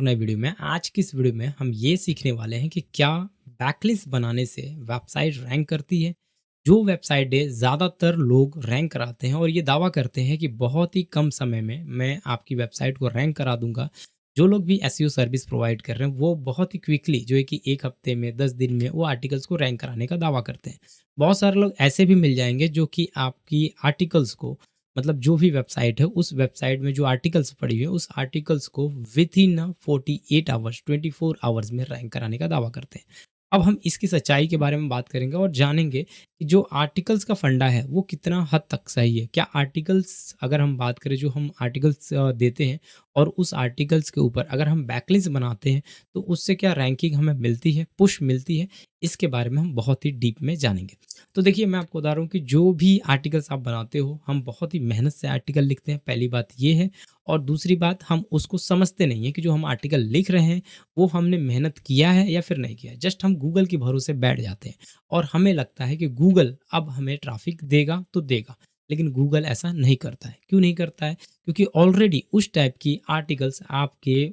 नए वीडियो में आज की इस वीडियो में हम ये सीखने वाले हैं कि क्या बैकलिंक्स बनाने से वेबसाइट रैंक करती है। जो वेबसाइटें ज़्यादातर लोग रैंक कराते हैं और ये दावा करते हैं कि बहुत ही कम समय में मैं आपकी वेबसाइट को रैंक करा दूंगा। जो लोग भी एसईओ सर्विस प्रोवाइड कर रहे हैं वो बहुत ही क्विकली जो है कि एक हफ्ते में 10 दिन में वो आर्टिकल्स को रैंक कराने का दावा करते हैं। बहुत सारे लोग ऐसे भी मिल जाएंगे जो कि आपकी आर्टिकल्स को मतलब जो भी वेबसाइट है उस वेबसाइट में जो आर्टिकल्स पड़ी हुई है उस आर्टिकल्स को विथ इन 48 आवर्स 24 आवर्स में रैंक कराने का दावा करते हैं। अब हम इसकी सच्चाई के बारे में बात करेंगे और जानेंगे कि जो आर्टिकल्स का फंडा है वो कितना हद तक सही है। क्या आर्टिकल्स अगर हम बात करें जो हम आर्टिकल्स देते हैं और उस आर्टिकल्स के ऊपर अगर हम बैकलिंक्स बनाते हैं तो उससे क्या रैंकिंग हमें मिलती है, पुश मिलती है। इसके बारे में हम बहुत ही डीप में जानेंगे। तो देखिए मैं आपको बता रहा हूँ कि जो भी आर्टिकल्स आप बनाते हो हम बहुत ही मेहनत से आर्टिकल लिखते हैं, पहली बात ये है। और दूसरी बात हम उसको समझते नहीं है कि जो हम आर्टिकल लिख रहे हैं वो हमने मेहनत किया है या फिर नहीं किया। जस्ट हम गूगल के भरोसे बैठ जाते हैं और हमें लगता है कि गूगल अब हमें ट्रैफिक देगा तो देगा। लेकिन गूगल ऐसा नहीं करता है। क्यों नहीं करता है? क्योंकि ऑलरेडी उस टाइप की आर्टिकल्स आपके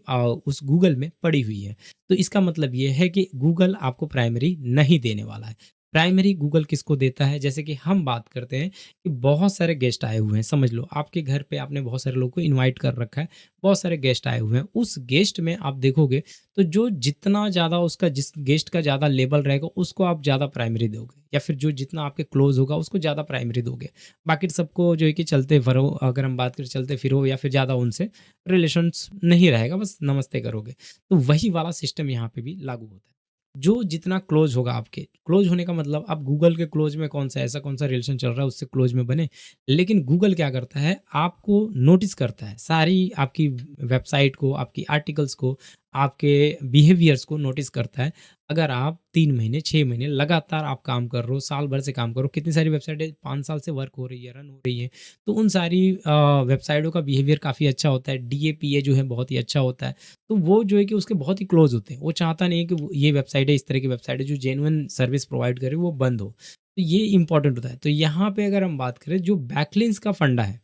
उस गूगल में पड़ी हुई है। तो इसका मतलब ये है कि गूगल आपको प्राइमरी नहीं देने वाला है। प्राइमरी गूगल किसको देता है? जैसे कि हम बात करते हैं कि बहुत सारे गेस्ट आए हुए हैं, समझ लो आपके घर पे आपने बहुत सारे लोगों को इनवाइट कर रखा है, बहुत सारे गेस्ट आए हुए हैं। उस गेस्ट में आप देखोगे तो जो जितना ज़्यादा उसका जिस गेस्ट का ज़्यादा लेवल रहेगा उसको आप ज़्यादा प्राइमरी दोगे या फिर जो जितना आपके क्लोज होगा उसको ज़्यादा प्राइमरी दोगे। बाकी सबको जो है कि चलते फिरो, अगर हम बात करें चलते फिरो या फिर ज़्यादा उनसे रिलेशंस नहीं रहेगा, बस नमस्ते करोगे। तो वही वाला सिस्टम यहाँ पे भी लागू होता है। जो जितना क्लोज होगा आपके, क्लोज होने का मतलब अब गूगल के क्लोज में कौन सा ऐसा कौन सा रिलेशन चल रहा है उससे क्लोज में बने। लेकिन गूगल क्या करता है, आपको नोटिस करता है, सारी आपकी वेबसाइट को, आपकी आर्टिकल्स को, आपके बिहेवियर्स को नोटिस करता है। अगर आप 3 महीने 6 महीने लगातार आप काम कर रहे हो, साल भर से काम कर रहे हो, कितनी सारी वेबसाइटें 5 साल से वर्क हो रही है, रन हो रही है। तो उन सारी वेबसाइटों का बिहेवियर काफ़ी अच्छा होता है, डीएपीए जो है बहुत ही अच्छा होता है। तो वो जो है कि उसके बहुत ही क्लोज होते हैं। वो चाहता नहीं है कि ये वेबसाइट है, इस तरह की वेबसाइट है जो जेन्युइन सर्विस प्रोवाइड करे वो बंद हो। तो ये इंपॉर्टेंट होता है। तो यहाँ पे अगर हम बात करें जो बैकलिंक्स का फंडा है,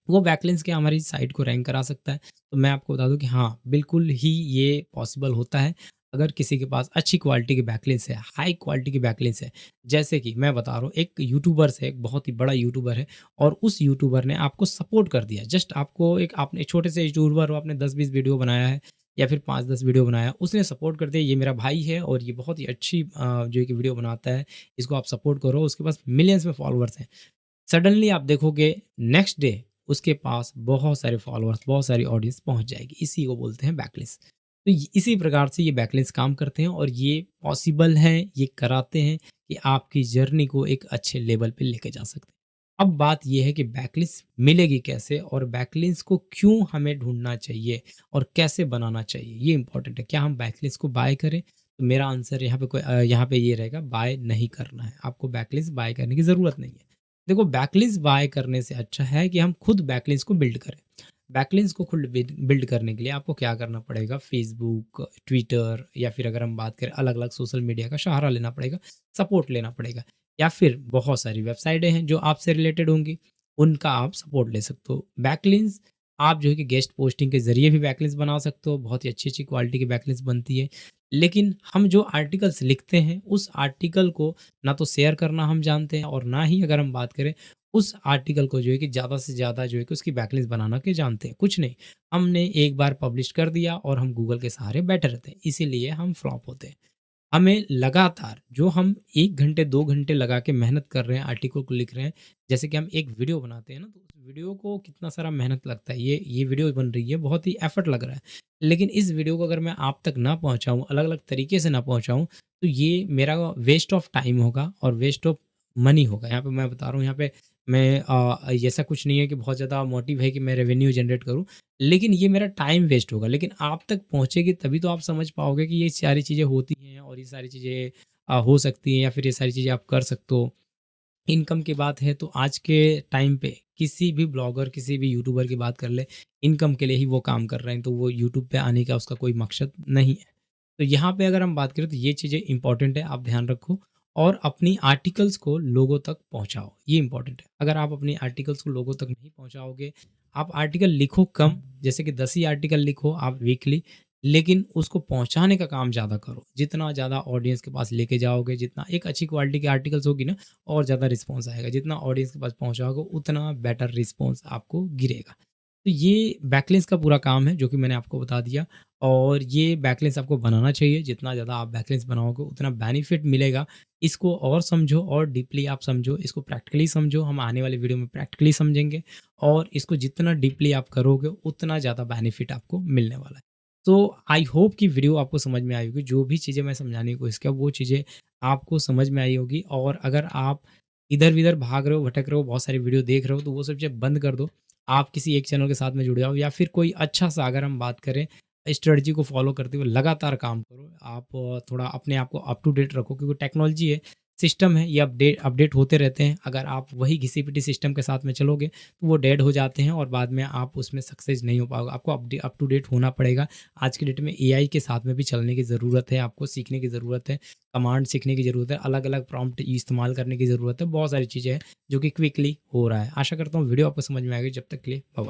वो बैकलिंक्स क्या हमारी साइट को रैंक करा सकता है। तो मैं आपको बता दूं कि हाँ, बिल्कुल ही ये पॉसिबल होता है। अगर किसी के पास अच्छी क्वालिटी की बैकलिंक्स है, हाई क्वालिटी की बैकलिंक्स है। जैसे कि मैं बता रहा हूँ, एक यूट्यूबर से, एक बहुत ही बड़ा यूट्यूबर है और उस यूट्यूबर ने आपको सपोर्ट कर दिया। जस्ट आपको एक, आपने छोटे से यूट्यूबर हो, आपने 10-20 वीडियो बनाया है या फिर 5-10 वीडियो बनाया, उसने सपोर्ट कर दिया, ये मेरा भाई है और ये बहुत ही अच्छी जो है कि वीडियो बनाता है, इसको आप सपोर्ट करो। उसके पास मिलियंस में फॉलोअर्स हैं। सडनली आप देखोगे नेक्स्ट डे उसके पास बहुत सारे फॉलोअर्स, बहुत सारी ऑडियंस पहुंच जाएगी। इसी को बोलते हैं बैकलिंक्स। तो इसी प्रकार से ये बैकलिंक्स काम करते हैं और ये पॉसिबल है, ये कराते हैं कि आपकी जर्नी को एक अच्छे लेवल पे लेके जा सकते हैं। अब बात ये है कि बैकलिंक्स मिलेगी कैसे और बैकलिंक्स को क्यों हमें ढूंढना चाहिए और कैसे बनाना चाहिए, ये इंपॉर्टेंट है। क्या हम बैकलिंक्स को बाय करें? तो मेरा आंसर यहाँ पे यहाँ पे ये रहेगा, बाय नहीं करना है। आपको बैकलिंक्स बाय करने की ज़रूरत नहीं है। देखो, बैकलिंक्स बाय करने से अच्छा है कि हम खुद बैकलिंक्स को बिल्ड करें। बैकलिंक्स को खुद बिल्ड करने के लिए आपको क्या करना पड़ेगा, फेसबुक, ट्विटर या फिर अगर हम बात करें अलग अलग सोशल मीडिया का सहारा लेना पड़ेगा, सपोर्ट लेना पड़ेगा। या फिर बहुत सारी वेबसाइटें हैं जो आपसे रिलेटेड होंगी, उनका आप सपोर्ट ले सकते हो। बैकलिंक्स आप जो है कि गेस्ट पोस्टिंग के जरिए भी बैकलिंक्स बना सकते हो, बहुत ही अच्छी अच्छी क्वालिटी की बैकलिंक्स बनती है। लेकिन हम जो आर्टिकल्स लिखते हैं उस आर्टिकल को ना तो शेयर करना हम जानते हैं और ना ही अगर हम बात करें उस आर्टिकल को जो है कि ज़्यादा से ज़्यादा जो है कि उसकी बैकलिंक्स बनाना के जानते हैं। कुछ नहीं, हमने एक बार पब्लिश कर दिया और हम गूगल के सहारे बैठे रहते हैं, इसीलिए हम फ्लॉप होते हैं। हमें लगातार जो हम 1 घंटे 2 घंटे लगा के मेहनत कर रहे हैं, आर्टिकल को लिख रहे हैं, जैसे कि हम एक वीडियो बनाते हैं ना, तो उस वीडियो को कितना सारा मेहनत लगता है। ये वीडियो बन रही है, बहुत ही एफर्ट लग रहा है। लेकिन इस वीडियो को अगर मैं आप तक ना पहुँचाऊँ, अलग-अलग तरीके से ना पहुँचाऊँ, तो ये मेरा वेस्ट ऑफ टाइम होगा और वेस्ट ऑफ मनी होगा। यहाँ पे मैं बता रहा हूँ, यहाँ पे मैं ऐसा कुछ नहीं है कि बहुत ज़्यादा मोटिव है कि मैं रेवेन्यू जनरेट करूँ, लेकिन ये मेरा टाइम वेस्ट होगा। लेकिन आप तक पहुँचेगी तभी तो आप समझ पाओगे कि ये सारी चीज़ें होती हैं और ये सारी चीज़ें हो सकती हैं या फिर ये सारी चीज़ें आप कर सकते हो। इनकम की बात है तो आज के टाइम पे किसी भी ब्लॉगर, किसी भी यूट्यूबर की बात कर ले, इनकम के लिए ही वो काम कर रहे हैं, तो वो यूट्यूब पे आने का उसका कोई मकसद नहीं है। तो यहाँ पे अगर हम बात करें तो ये चीज़ें इंपॉर्टेंट है, आप ध्यान रखो और अपनी आर्टिकल्स को लोगों तक पहुँचाओ, ये इंपॉर्टेंट है। अगर आप अपनी आर्टिकल्स को लोगों तक नहीं पहुँचाओगे, आप आर्टिकल लिखो कम, जैसे कि 10 ही आर्टिकल लिखो आप वीकली, लेकिन उसको पहुँचाने का काम ज़्यादा करो। जितना ज़्यादा ऑडियंस के पास लेके जाओगे, जितना एक अच्छी क्वालिटी की आर्टिकल्स होगी ना, और ज़्यादा रिस्पॉन्स आएगा। जितना ऑडियंस के पास पहुँचाओगे, उतना बेटर रिस्पॉन्स आपको गिरेगा। तो ये बैकलिंक्स का पूरा काम है, जो कि मैंने आपको बता दिया। और ये बैकलिंक्स आपको बनाना चाहिए। जितना ज़्यादा आप बैकलिंक्स बनाओगे, उतना बेनिफिट मिलेगा। इसको और समझो और डीपली आप समझो, इसको प्रैक्टिकली समझो। हम आने वाले वीडियो में प्रैक्टिकली समझेंगे, और इसको जितना डीपली आप करोगे, उतना ज़्यादा बेनिफिट आपको मिलने वाला है। तो आई होप कि वीडियो आपको समझ में आई होगी। जो भी चीज़ें मैं समझाने की कोशिश किया, वो चीज़ें आपको समझ में आई होगी। और अगर आप इधर-विधर भाग रहे हो, भटक रहे हो, बहुत सारी वीडियो देख रहे हो, तो वो सब चीज़ें बंद कर दो। आप किसी एक चैनल के साथ में जुड़ जाओ, या फिर कोई अच्छा-सा, अगर हम बात करें, स्ट्रेटजी को फ़ॉलो करते हुए लगातार काम करो। आप थोड़ा अपने आप को अप टू डेट रखो, क्योंकि टेक्नोलॉजी है, सिस्टम है, ये अपडेट अपडेट होते रहते हैं। अगर आप वही घिसी-पिटी सिस्टम के साथ में चलोगे, तो वो डेड हो जाते हैं, और बाद में आप उसमें सक्सेस नहीं हो पाओगे। आपको अप टू डेट होना पड़ेगा। आज की डेट में एआई के साथ में भी चलने की ज़रूरत है, आपको सीखने की ज़रूरत है, कमांड सीखने की ज़रूरत है, अलग-अलग प्रॉम्प्ट इस्तेमाल करने की ज़रूरत है। बहुत सारी चीज़ें हैं, जो कि क्विकली हो रहा है। आशा करता हूँ वीडियो आपको समझ में आएगी। जब तक के लिए बाय बाय।